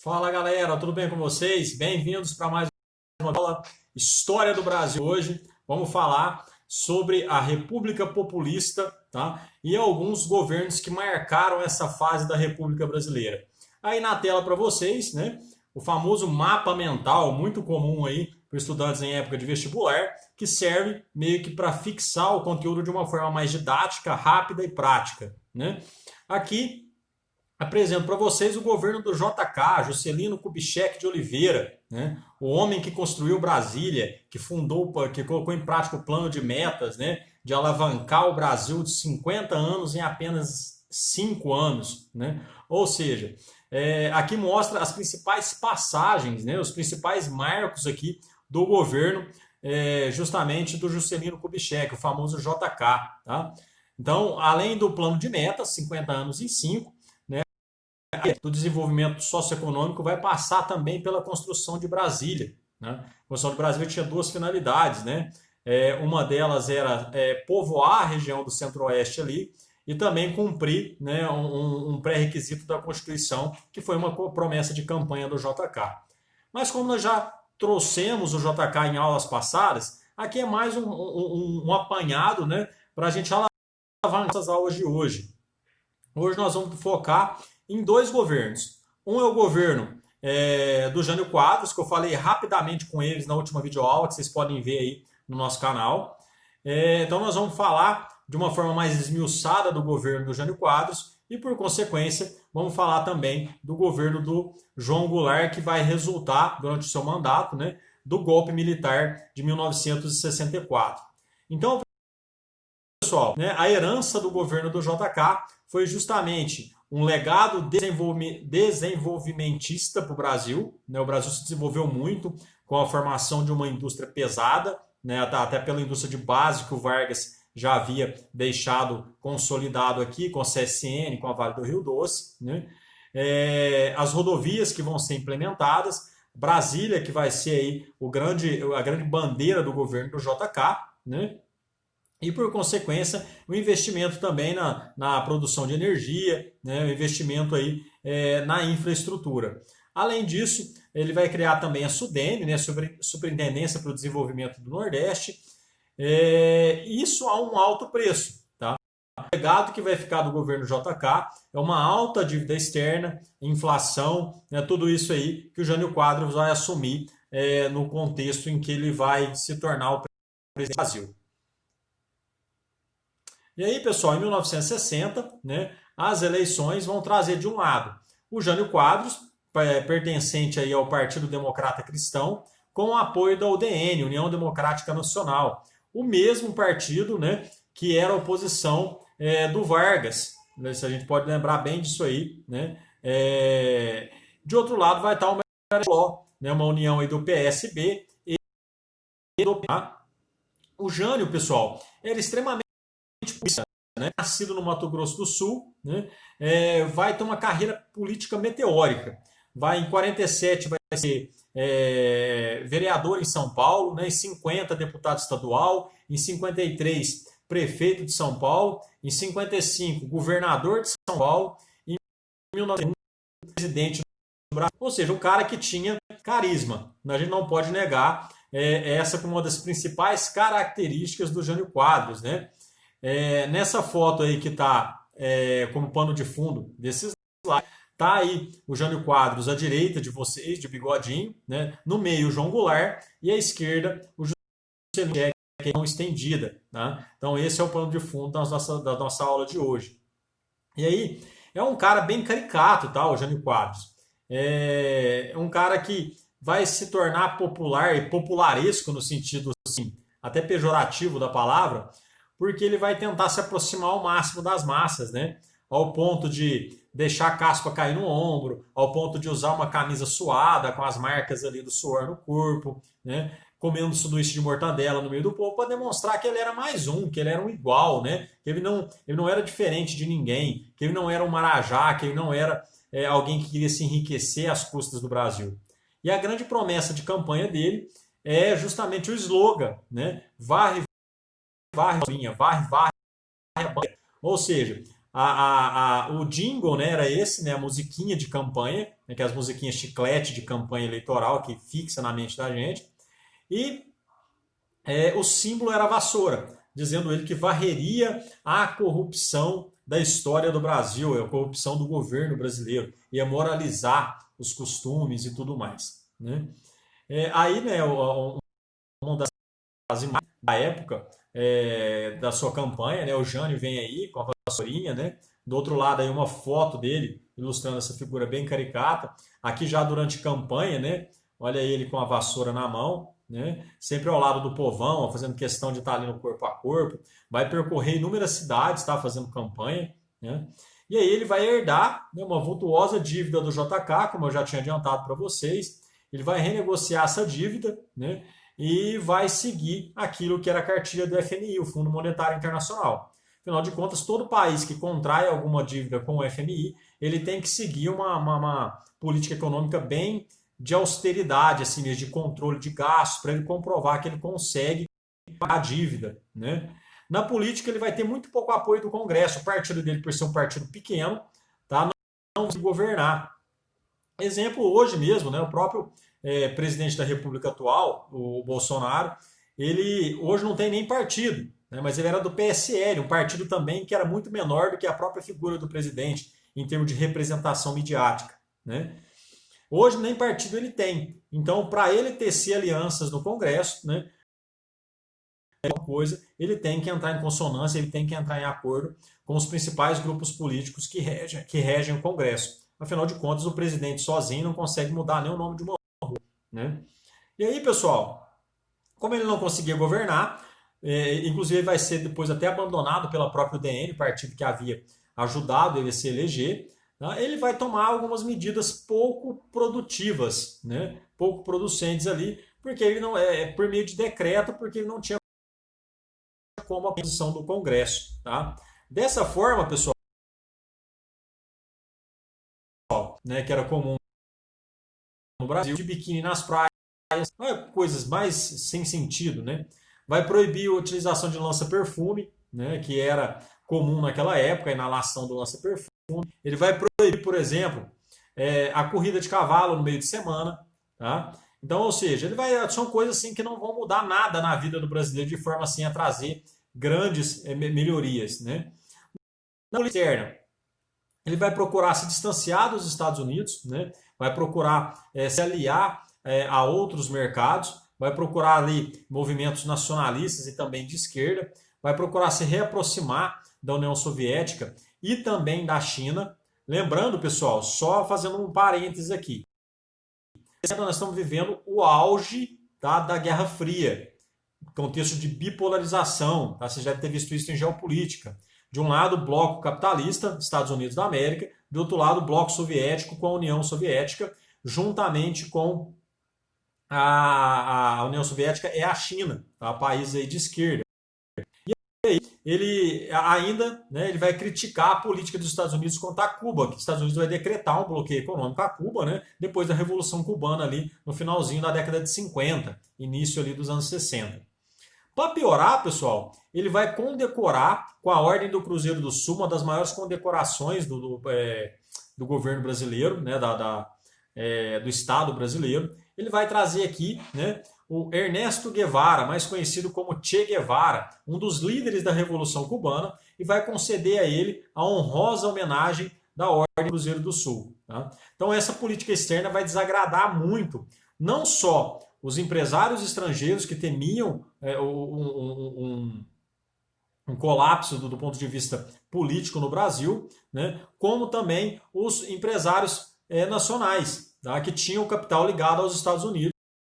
Fala galera, tudo bem com vocês? Bem-vindos para mais uma aula História do Brasil. Hoje vamos falar sobre a República Populista, tá? E alguns governos que marcaram essa fase da República Brasileira. Aí na tela para vocês, né? O famoso mapa mental, muito comum aí para estudantes em época de vestibular, que serve meio que para fixar o conteúdo de uma forma mais didática, rápida e prática, né? Aqui apresento para vocês o governo do JK, Juscelino Kubitschek de Oliveira, né? O homem que construiu Brasília, que colocou em prática o plano de metas, né? De alavancar o Brasil de 50 anos em apenas 5 anos, né? Ou seja, aqui mostra as principais passagens, né? Os principais marcos aqui do governo, justamente do Juscelino Kubitschek, o famoso JK, tá? Então, além do plano de metas, 50 anos em 5, do desenvolvimento socioeconômico vai passar também pela construção de Brasília, né? A construção de Brasília tinha duas finalidades, né? Uma delas era povoar a região do Centro-Oeste ali e também cumprir, né, um pré-requisito da Constituição, que foi uma promessa de campanha do JK. Mas como nós já trouxemos o JK em aulas passadas, aqui é mais um apanhado, né, para a gente alavancar nossas aulas de hoje. Hoje nós vamos focar em dois governos. Um é o governo do Jânio Quadros, que eu falei rapidamente com eles na última videoaula, que vocês podem ver aí no nosso canal. Então nós vamos falar de uma forma mais esmiuçada do governo do Jânio Quadros e, por consequência, vamos falar também do governo do João Goulart, que vai resultar, durante o seu mandato, né, do golpe militar de 1964. Então, pessoal, né, a herança do governo do JK foi justamente um legado desenvolvimentista para o Brasil, né? O Brasil se desenvolveu muito com a formação de uma indústria pesada, né? Até pela indústria de base que o Vargas já havia deixado consolidado aqui com a CSN, com a Vale do Rio Doce, né? As rodovias que vão ser implementadas, Brasília, que vai ser aí a grande bandeira do governo do JK, né? E, por consequência, o investimento também na produção de energia, né, o investimento aí, na infraestrutura. Além disso, ele vai criar também a SUDENE, né, Superintendência para o Desenvolvimento do Nordeste. Isso a um alto preço. Tá? O legado que vai ficar do governo JK é uma alta dívida externa, inflação, né, tudo isso aí que o Jânio Quadros vai assumir no contexto em que ele vai se tornar o presidente do Brasil. E aí, pessoal, em 1960, né, as eleições vão trazer, de um lado, o Jânio Quadros, pertencente aí ao Partido Democrata Cristão, com o apoio da UDN, União Democrática Nacional, o mesmo partido, né, que era a oposição do Vargas. Se a gente pode lembrar bem disso aí. Né? De outro lado, vai estar o Marechal, né, uma união aí do PSB e do... O Jânio, pessoal, era extremamente, né, nascido no Mato Grosso do Sul, né, vai ter uma carreira política meteórica. Em 47 vai ser vereador em São Paulo, né, em 50 deputado estadual, em 53 prefeito de São Paulo, em 55 governador de São Paulo, em 1901 presidente do Brasil. Ou seja, um cara que tinha carisma. A gente não pode negar essa como uma das principais características do Jânio Quadros, né? Nessa foto aí que está como pano de fundo desses slides, está aí o Jânio Quadros à direita de vocês, de bigodinho, né? No meio o João Goulart e à esquerda o Juscelino Kubitschek, que é mão estendida. Tá? Então esse é o pano de fundo da nossa aula de hoje. E aí é um cara bem caricato, tá? O Jânio Quadros. É um cara que vai se tornar popular e popularesco no sentido assim, até pejorativo da palavra, porque ele vai tentar se aproximar ao máximo das massas, né? Ao ponto de deixar a caspa cair no ombro, ao ponto de usar uma camisa suada, com as marcas ali do suor no corpo, né? Comendo sanduíche de mortadela no meio do povo, para demonstrar que ele era mais um, que ele era um igual, né? Que ele não era diferente de ninguém, que ele não era um marajá, que ele não era alguém que queria se enriquecer às custas do Brasil. E a grande promessa de campanha dele é justamente o slogan, né? Varre, varre, varre, varre, varre. Ou seja, o jingle, né, era esse, né, a musiquinha de campanha, né, que é as musiquinhas chiclete de campanha eleitoral que fixa na mente da gente. E o símbolo era a vassoura, dizendo ele que varreria a corrupção da história do Brasil, a corrupção do governo brasileiro, ia moralizar os costumes e tudo mais. Né? Aí, né, uma das imagens da época da sua campanha, né, o Jânio vem aí com a vassourinha, né? Do outro lado aí uma foto dele ilustrando essa figura bem caricata. Aqui já durante campanha, né? Olha ele com a vassoura na mão, né? Sempre ao lado do povão, fazendo questão de estar ali no corpo a corpo. Vai percorrer inúmeras cidades, tá? Fazendo campanha, né? E aí ele vai herdar, né, uma vultuosa dívida do JK, como eu já tinha adiantado para vocês. Ele vai renegociar essa dívida, né? E vai seguir aquilo que era a cartilha do FMI, o Fundo Monetário Internacional. Afinal de contas, todo país que contrai alguma dívida com o FMI, ele tem que seguir uma política econômica bem de austeridade, assim mesmo, de controle de gastos, para ele comprovar que ele consegue pagar a dívida. Né? Na política, ele vai ter muito pouco apoio do Congresso. O partido dele, por ser um partido pequeno, tá, não consegue governar. Exemplo hoje mesmo, né, o próprio presidente da República atual, o Bolsonaro, ele hoje não tem nem partido, né, mas ele era do PSL, um partido também que era muito menor do que a própria figura do presidente em termos de representação midiática. Né? Hoje nem partido ele tem. Então, para ele tecer alianças no Congresso, né, ele tem que entrar em consonância, ele tem que entrar em acordo com os principais grupos políticos que regem o Congresso. Afinal de contas, o presidente sozinho não consegue mudar nem o nome de uma rua. Né? E aí, pessoal, como ele não conseguia governar, inclusive vai ser depois até abandonado pela própria UDN, partido que havia ajudado ele a se eleger, né? Ele vai tomar algumas medidas pouco produtivas, né? Pouco producentes ali, porque ele não por meio de decreto, porque ele não tinha como a posição do Congresso. Tá? Dessa forma, pessoal, né, que era comum no Brasil, de biquíni nas praias, coisas mais sem sentido, né? Vai proibir a utilização de lança-perfume, né, que era comum naquela época, a inalação do lança-perfume. Ele vai proibir, por exemplo, a corrida de cavalo no meio de semana. Tá? Então, ou seja, são coisas assim que não vão mudar nada na vida do brasileiro de forma assim a trazer grandes melhorias. Né? Na política externa, ele vai procurar se distanciar dos Estados Unidos, né? Vai procurar se aliar a outros mercados, vai procurar ali movimentos nacionalistas e também de esquerda, vai procurar se reaproximar da União Soviética e também da China. Lembrando, pessoal, só fazendo um parênteses aqui, nós estamos vivendo o auge, tá, da Guerra Fria, contexto de bipolarização, tá? Você já deve ter visto isso em geopolítica. De um lado, o bloco capitalista, Estados Unidos da América, do outro lado, o bloco soviético com a União Soviética, juntamente com a União Soviética é a China, tá? País aí de esquerda. E aí, ele ainda, né, ele vai criticar a política dos Estados Unidos contra a Cuba, que os Estados Unidos vai decretar um bloqueio econômico a Cuba, né, depois da Revolução Cubana ali no finalzinho da década de 50, início ali dos anos 60. Para piorar, pessoal, ele vai condecorar com a Ordem do Cruzeiro do Sul, uma das maiores condecorações do governo brasileiro, né, do Estado brasileiro. Ele vai trazer aqui, né, o Ernesto Guevara, mais conhecido como Che Guevara, um dos líderes da Revolução Cubana, e vai conceder a ele a honrosa homenagem da Ordem do Cruzeiro do Sul. Tá? Então essa política externa vai desagradar muito, não só os empresários estrangeiros que temiam um colapso do ponto de vista político no Brasil, né, como também os empresários nacionais, tá, que tinham o capital ligado aos Estados Unidos.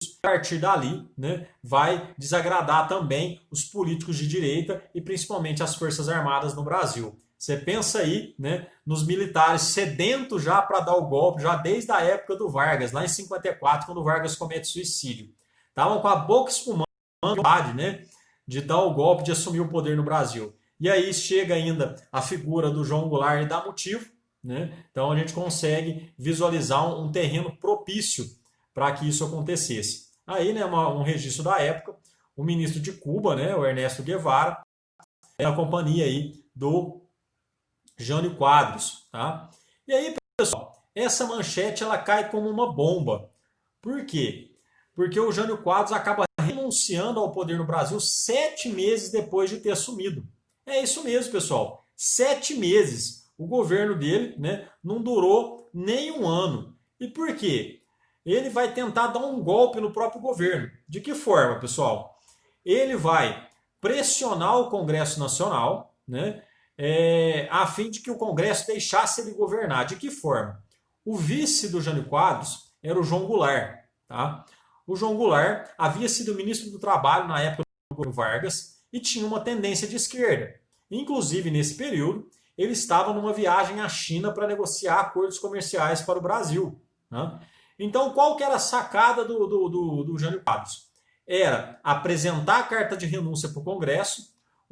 A partir dali, né, vai desagradar também os políticos de direita e principalmente as Forças Armadas no Brasil. Você pensa aí, né, nos militares sedentos já para dar o golpe, já desde a época do Vargas, lá em 54, quando o Vargas comete suicídio. Estavam com a boca espumando, né, de dar o golpe, de assumir o poder no Brasil. E aí chega ainda a figura do João Goulart e dá motivo. Né? Então a gente consegue visualizar um terreno propício para que isso acontecesse. Aí, né, um registro da época, o ministro de Cuba, né, o Ernesto Guevara, na companhia aí do Jânio Quadros. Tá? E aí, pessoal, essa manchete ela cai como uma bomba. Por quê? Porque o Jânio Quadros acaba renunciando ao poder no Brasil 7 meses depois de ter assumido. É isso mesmo, pessoal. 7 meses. O governo dele, né, não durou nem um ano. E por quê? Ele vai tentar dar um golpe no próprio governo. De que forma, pessoal? Ele vai pressionar o Congresso Nacional, né, a fim de que o Congresso deixasse ele governar. De que forma? O vice do Jânio Quadros era o João Goulart. Tá? O João Goulart havia sido ministro do Trabalho na época do governo Vargas e tinha uma tendência de esquerda. Inclusive, nesse período, ele estava numa viagem à China para negociar acordos comerciais para o Brasil. Né? Então, qual que era a sacada do Jânio Quadros? Era apresentar a carta de renúncia para o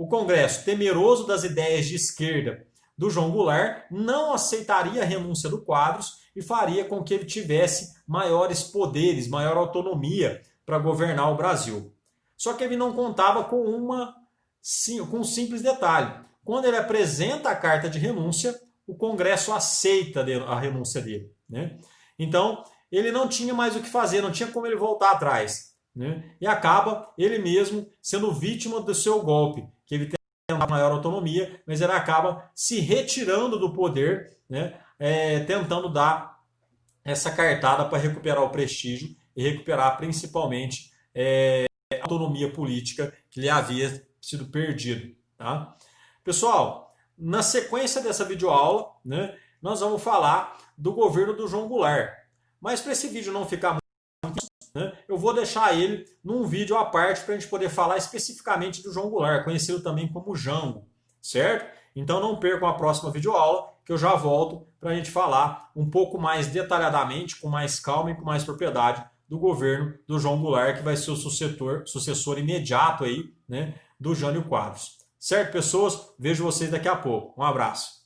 Congresso, temeroso das ideias de esquerda do João Goulart, não aceitaria a renúncia do Quadros e faria com que ele tivesse maiores poderes, maior autonomia para governar o Brasil. Só que ele não contava com um simples detalhe. Quando ele apresenta a carta de renúncia, o Congresso aceita a renúncia dele. Né? Então, ele não tinha mais o que fazer, não tinha como ele voltar atrás. Né? E acaba ele mesmo sendo vítima do seu golpe, que ele tem uma maior autonomia, mas ele acaba se retirando do poder, né? Tentando dar essa cartada para recuperar o prestígio e recuperar principalmente a autonomia política que lhe havia sido perdido. Tá? Pessoal, na sequência dessa videoaula, né, nós vamos falar do governo do João Goulart. Mas para esse vídeo não ficar muito, né, eu vou deixar ele num vídeo à parte para a gente poder falar especificamente do João Goulart, conhecido também como Jango, certo? Então não percam a próxima videoaula, que eu já volto para a gente falar um pouco mais detalhadamente, com mais calma e com mais propriedade do governo do João Goulart, que vai ser o sucessor imediato aí, né, do Jânio Quadros. Certo, pessoas? Vejo vocês daqui a pouco. Um abraço.